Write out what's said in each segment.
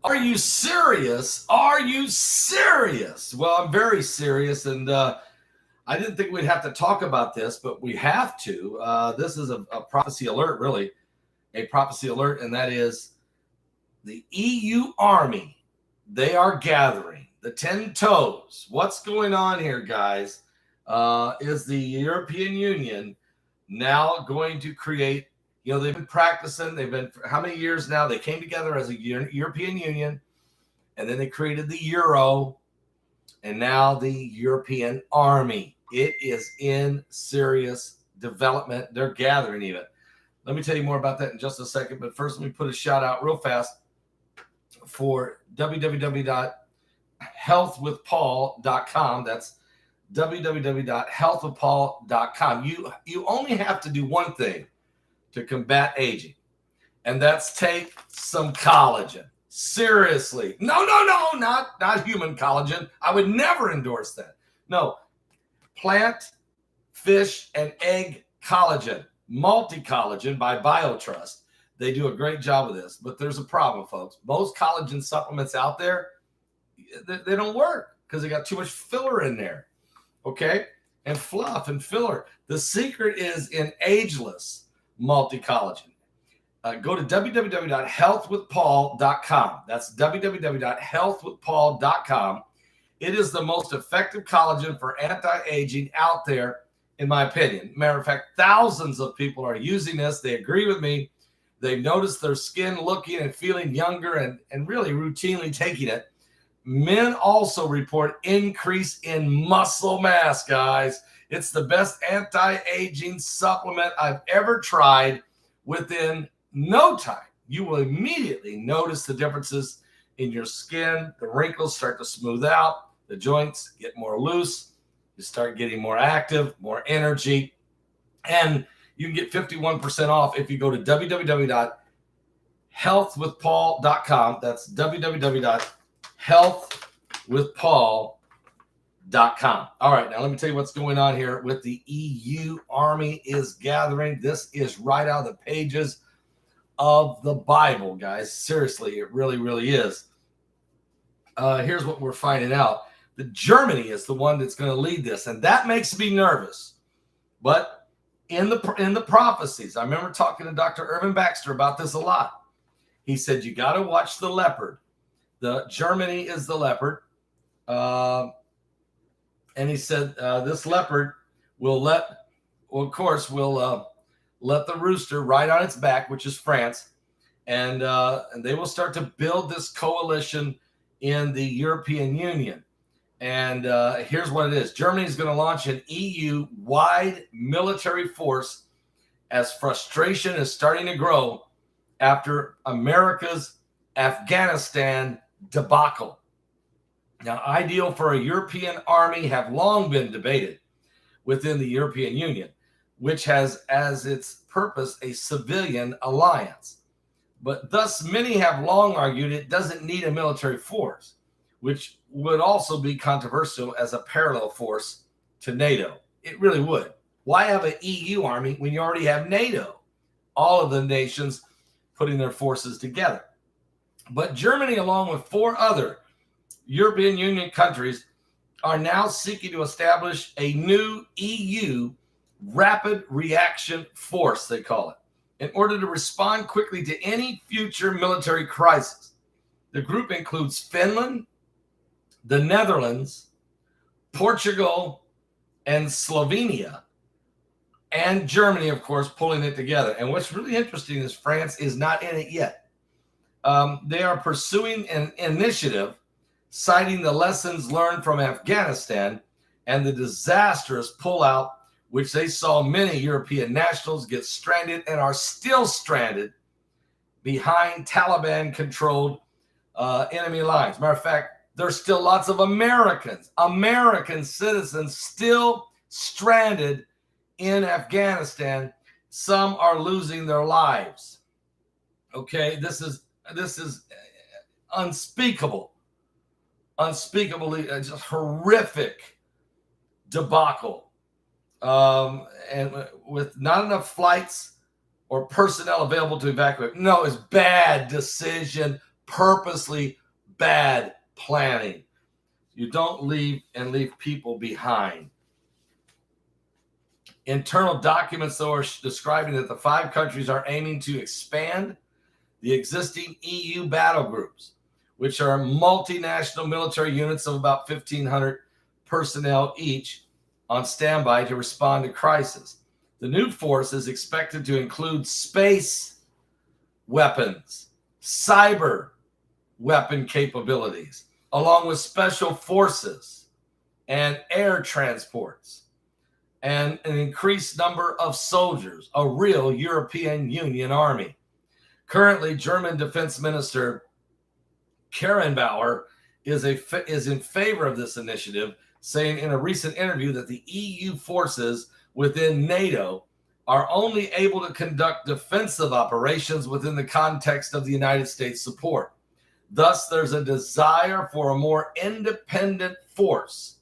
Are you serious? Are you serious? Well, I'm very serious, and I didn't think we'd have to talk about this, but we have to. This is a prophecy alert, really, a prophecy alert, and that is the EU army. They are gathering. The 10 toes. What's going on here, guys? Is the European Union now going to create, they've been practicing. They've been, for how many years now? They came together as a European Union, and then they created the Euro, and now the European Army. It is in serious development. They're gathering even. Let me tell you more about that in just a second, but first let me put a shout out real fast for www.healthwithpaul.com. That's www.healthwithpaul.com. You only have to do one thing to combat aging, and that's take some collagen. Seriously. No, not human collagen. I would never endorse that. No, plant, fish, and egg collagen, multi-collagen by BioTrust. They do a great job with this, but there's a problem, folks. Most collagen supplements out there, they don't work because they got too much filler in there, okay? And fluff and filler. The secret is in ageless multi-collagen. Go to www.healthwithpaul.com. That's www.healthwithpaul.com. It is the most effective collagen for anti-aging out there, in my opinion. Matter of fact, thousands of people are using this. They agree with me. They've noticed their skin looking and feeling younger and really routinely taking it. Men also report increase in muscle mass, guys. It's the best anti-aging supplement I've ever tried. Within no time, you will immediately notice the differences in your skin. The wrinkles start to smooth out. The joints get more loose. You start getting more active, more energy. And you can get 51% off if you go to www.healthwithpaul.com. That's www.healthwithpaul.com. All right, now let me tell you what's going on here with the EU army is gathering. This is right out of the pages of the Bible, guys. Seriously, it really, really is. Here's what we're finding out. That Germany is the one that's going to lead this, and that makes me nervous. But in the prophecies, I remember talking to Dr. Irvin Baxter about this a lot. He said, you got to watch the leopard. Germany is the leopard. And he said, this leopard will let the rooster ride on its back, which is France. And they will start to build this coalition in the European Union. And here's what it is. Germany is going to launch an EU-wide military force as frustration is starting to grow after America's Afghanistan debacle. Now, ideal for a European army have long been debated within the European Union, which has as its purpose a civilian alliance. But thus many have long argued it doesn't need a military force, which would also be controversial as a parallel force to NATO. It really would. Why have an EU army when you already have NATO? All of the nations putting their forces together. But Germany, along with 4 other European Union countries, are now seeking to establish a new EU rapid reaction force, they call it, in order to respond quickly to any future military crisis. The group includes Finland, the Netherlands, Portugal, and Slovenia, and Germany, of course, pulling it together. And what's really interesting is France is not in it yet. They are pursuing an initiative citing the lessons learned from Afghanistan and the disastrous pullout, which they saw many European nationals get stranded and are still stranded behind Taliban-controlled enemy lines. Matter of fact, there's still lots of American citizens still stranded in Afghanistan. Some are losing their lives. Okay, this is unspeakably just horrific debacle. And with not enough flights or personnel available to evacuate. No, it's bad decision purposely bad planning. You don't leave people behind. Internal documents, though, are describing that the 5 countries are aiming to expand the existing EU battle groups, which are multinational military units of about 1,500 personnel each on standby to respond to crisis. The new force is expected to include space weapons, cyber weapon capabilities, along with special forces and air transports, and an increased number of soldiers, a real European Union army. Currently, German Defense Minister Karrenbauer is in favor of this initiative, saying in a recent interview that the EU forces within NATO are only able to conduct defensive operations within the context of the United States support. Thus, there's a desire for a more independent force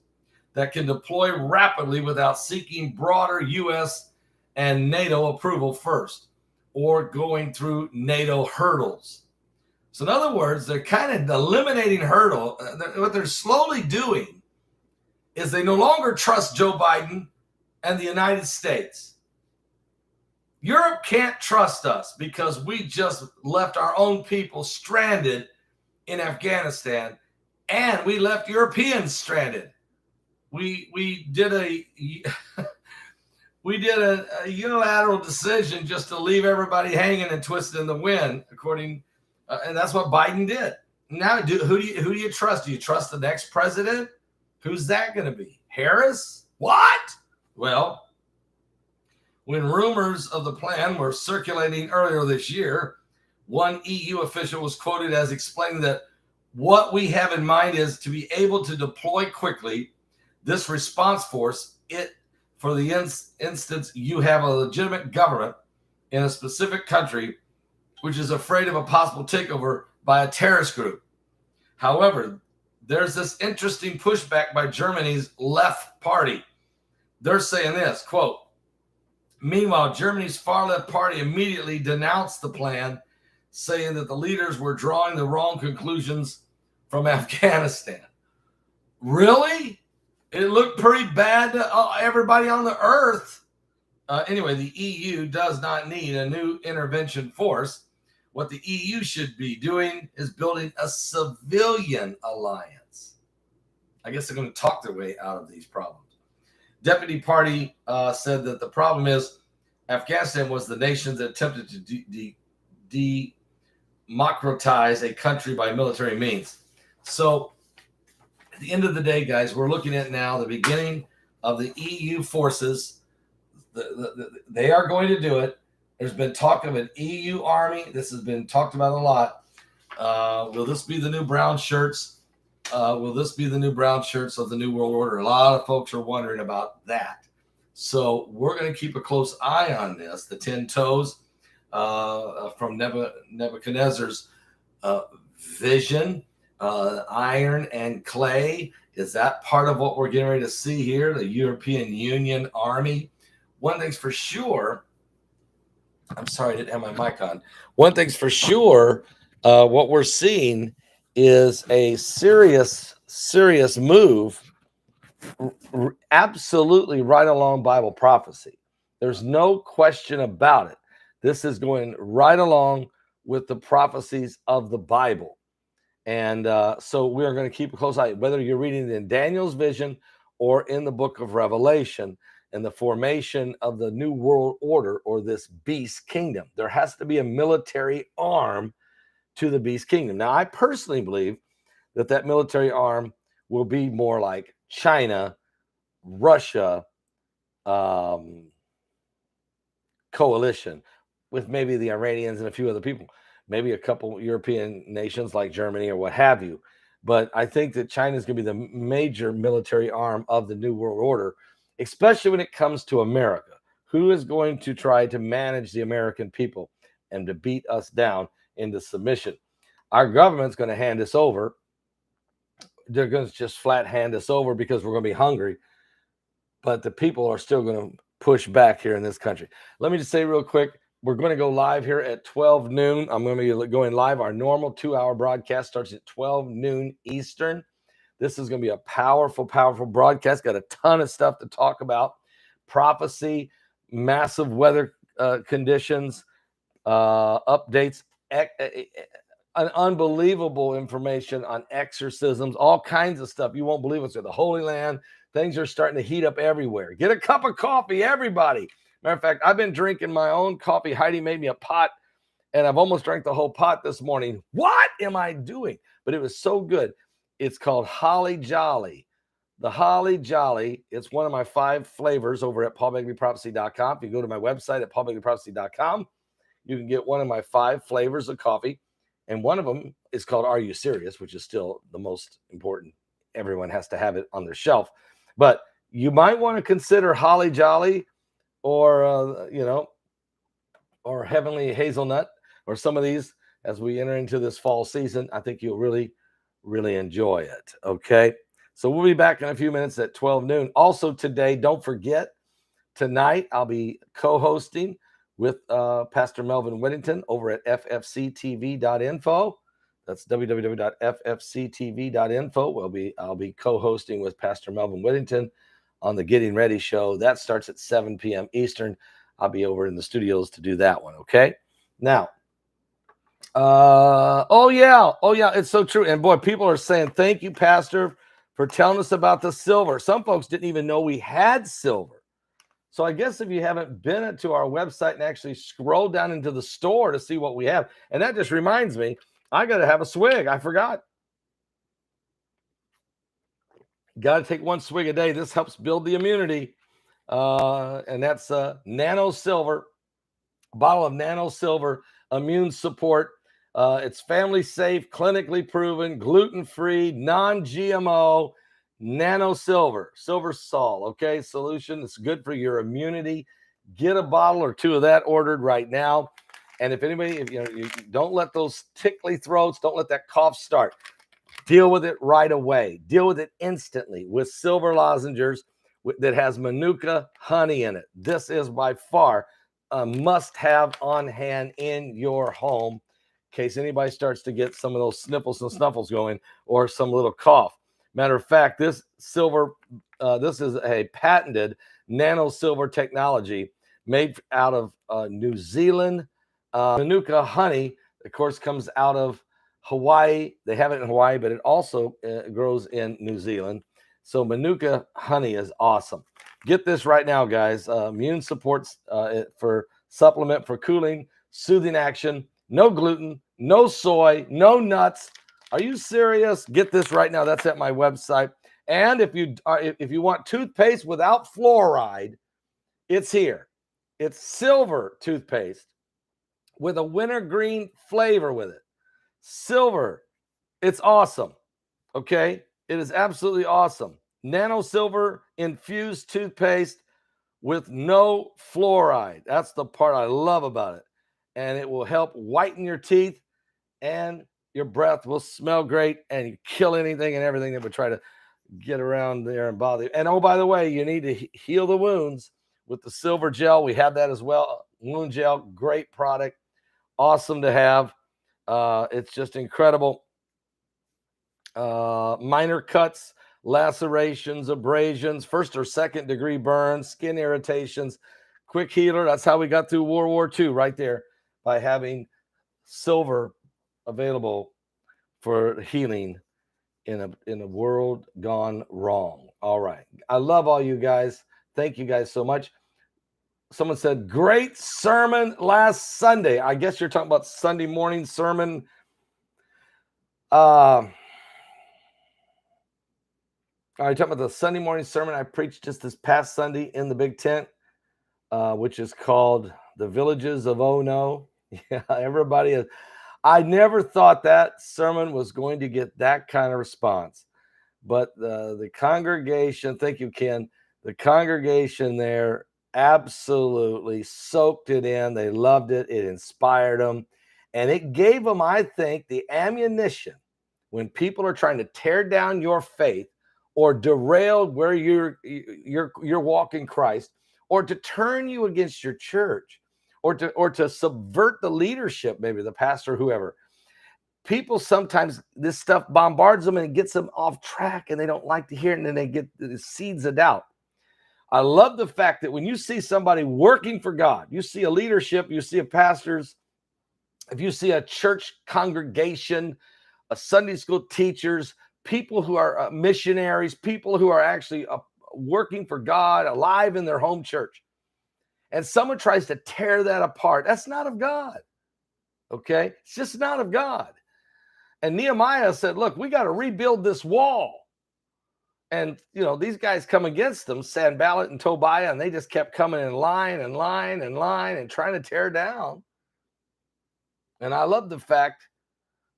that can deploy rapidly without seeking broader U.S. and NATO approval first, or going through NATO hurdles. So in other words, they're kind of eliminating hurdle. What they're slowly doing is they no longer trust Joe Biden and the United States. Europe can't trust us because we just left our own people stranded in Afghanistan, and we left Europeans stranded. We did a unilateral decision just to leave everybody hanging and twisted in the wind, and that's what Biden did. Now, who do you trust? Do you trust the next president? Who's that going to be? Harris? What? Well, when rumors of the plan were circulating earlier this year, one EU official was quoted as explaining that what we have in mind is to be able to deploy quickly this response force. For the instance, you have a legitimate government in a specific country which is afraid of a possible takeover by a terrorist group. However, there's this interesting pushback by Germany's left party. They're saying this, quote, meanwhile, Germany's far left party immediately denounced the plan, saying that the leaders were drawing the wrong conclusions from Afghanistan. Really? It looked pretty bad to everybody on the earth. Anyway, the EU does not need a new intervention force. What the EU should be doing is building a civilian alliance. I guess they're going to talk their way out of these problems. Deputy Party said that the problem is Afghanistan was the nation that attempted to democratize a country by military means. So at the end of the day, guys, we're looking at now the beginning of the EU forces. They are going to do it. There's been talk of an EU army. This has been talked about a lot. Will this be the new brown shirts? Will this be the new brown shirts of the New World Order? A lot of folks are wondering about that. So we're going to keep a close eye on this. The 10 toes from Nebuchadnezzar's vision, iron and clay. Is that part of what we're getting ready to see here? The European Union army. One thing's for sure. I'm sorry, I didn't have my mic on. One thing's for sure, what we're seeing is a serious move, absolutely right along Bible prophecy. There's no question about it. This is going right along with the prophecies of the Bible. And so we are going to keep a close eye, whether you're reading in Daniel's vision or in the book of Revelation, and the formation of the New World Order, or this beast kingdom. There has to be a military arm to the beast kingdom. Now, I personally believe that military arm will be more like China, Russia, coalition with maybe the Iranians and a few other people, maybe a couple European nations like Germany or what have you. But I think that China is going to be the major military arm of the New World Order, especially when it comes to America. Who is going to try to manage the American people and to beat us down into submission? Our government's going to hand us over. They're going to just flat hand us over because we're going to be hungry. But the people are still going to push back here in this country. Let me just say real quick, We're going to go live here at 12 noon. I'm going to be going live. Our normal 2-hour broadcast starts at 12 noon Eastern. This is going to be a powerful, powerful broadcast. Got a ton of stuff to talk about. Prophecy, massive weather conditions, updates, an unbelievable information on exorcisms, all kinds of stuff. You won't believe what's in the Holy Land. Things are starting to heat up everywhere. Get a cup of coffee, everybody. Matter of fact, I've been drinking my own coffee. Heidi made me a pot, and I've almost drank the whole pot this morning. What am I doing? But it was so good. It's called Holly Jolly. The Holly Jolly. It's one of my 5 flavors over at paulbegleyprophecy.com. If you go to my website at paulbegleyprophecy.com, you can get one of my 5 flavors of coffee. And one of them is called Are You Serious, which is still the most important. Everyone has to have it on their shelf. But you might want to consider Holly Jolly or, or Heavenly Hazelnut or some of these as we enter into this fall season. I think you'll really, really enjoy it. Okay. So we'll be back in a few minutes at 12 noon. Also today, don't forget, tonight I'll be co-hosting with Pastor Melvin Whittington over at ffctv.info. That's www.ffctv.info. I'll be co-hosting with Pastor Melvin Whittington on the Getting Ready show. That starts at 7 p.m. Eastern. I'll be over in the studios to do that one. Okay. Now, oh yeah, it's so true. And boy, people are saying, thank you, Pastor, for telling us about the silver. Some folks didn't even know we had silver. So I guess if you haven't been to our website and actually scroll down into the store to see what we have, and that just reminds me, I got to have a swig. I forgot. Got to take 1 swig a day. This helps build the immunity. And that's nano silver, a bottle of nano silver immune support. It's family safe, clinically proven, gluten-free, non-GMO, nano silver sol. Okay, solution. It's good for your immunity. Get a bottle or 2 of that ordered right now. And if anybody, you don't let those tickly throats, don't let that cough start. Deal with it right away. Deal with it instantly with silver lozenges that has Manuka honey in it. This is by far a must-have on hand in your home in case anybody starts to get some of those sniffles and snuffles going or some little cough. Matter of fact, this silver, this is a patented nano silver technology made out of New Zealand. Manuka honey, of course, comes out of Hawaii. They have it in Hawaii, but it also grows in New Zealand. So Manuka honey is awesome. Get this right now, guys. Immune supports for supplement for cooling, soothing action, no gluten, no soy, no nuts. Are you serious? Get this right now. That's at my website. And if you want toothpaste without fluoride, it's here. It's silver toothpaste with a wintergreen flavor with it. Silver. It's awesome. Okay. It is absolutely awesome. Nano silver infused toothpaste with no fluoride. That's the part I love about it. And it will help whiten your teeth, and your breath will smell great, and you kill anything and everything that would try to get around there and bother you. And oh, by the way, you need to heal the wounds with the silver gel. We have that as well. Wound gel, great product. Awesome to have. It's just incredible. Minor cuts, lacerations, abrasions, 1st or 2nd degree burns, skin irritations, quick healer. That's how we got through World War II right there, by having silver available for healing in a world gone wrong. All right. I love all you guys. Thank you guys so much. Someone said, great sermon last Sunday. I guess you're talking about Sunday morning sermon. Are you talking about the Sunday morning sermon I preached just this past Sunday in the big tent, which is called The Villages of Oh No? Yeah, everybody is. I never thought that sermon was going to get that kind of response. But the congregation, thank you, Ken, the congregation there absolutely soaked it in. They loved it. It inspired them. And it gave them, I think, the ammunition when people are trying to tear down your faith or derail where you're walking Christ, or to turn you against your church, or to subvert the leadership, maybe the pastor, whoever. People sometimes, this stuff bombards them and it gets them off track and they don't like to hear it, and then they get the seeds of doubt. I love the fact that when you see somebody working for God, you see a leadership, you see a pastors, if you see a church congregation, a Sunday school teachers, people who are missionaries, people who are actually working for God, alive in their home church, and someone tries to tear that apart, that's not of God. Okay? It's just not of God. And Nehemiah said, look, we got to rebuild this wall. And, these guys come against them, Sanballat and Tobiah, and they just kept coming in line and line and line and trying to tear down. And I love the fact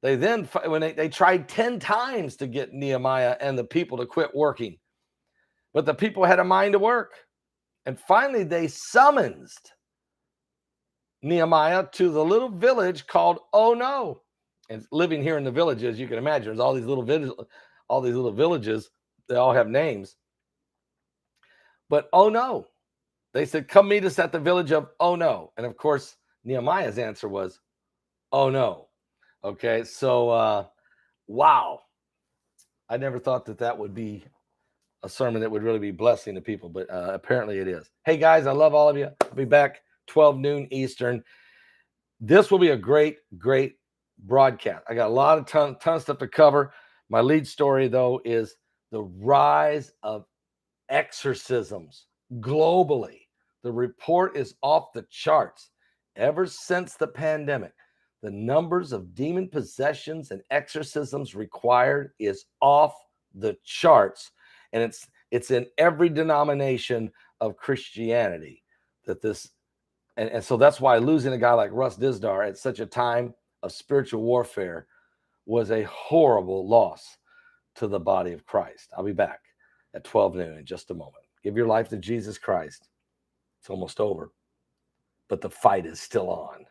they then, when they tried 10 times to get Nehemiah and the people to quit working, but the people had a mind to work. And finally, they summoned Nehemiah to the little village called Oh No. And living here in the villages, you can imagine, there's all these little villages. They all have names. But Oh No. They said, come meet us at the village of Oh No. And of course, Nehemiah's answer was, oh no. Okay, so wow. I never thought that would be a sermon that would really be blessing to people, but apparently it is. Hey guys, I love all of you. I'll be back 12 noon Eastern. This will be a great broadcast. I got a lot of ton of stuff to cover. My lead story, though, is the rise of exorcisms globally. The report is off the charts. Ever since the pandemic, the numbers of demon possessions and exorcisms required is off the charts. And it's in every denomination of Christianity that this, and so that's why losing a guy like Russ Dizdar at such a time of spiritual warfare was a horrible loss to the body of Christ. I'll be back at 12 noon in just a moment. Give your life to Jesus Christ. It's almost over, but the fight is still on.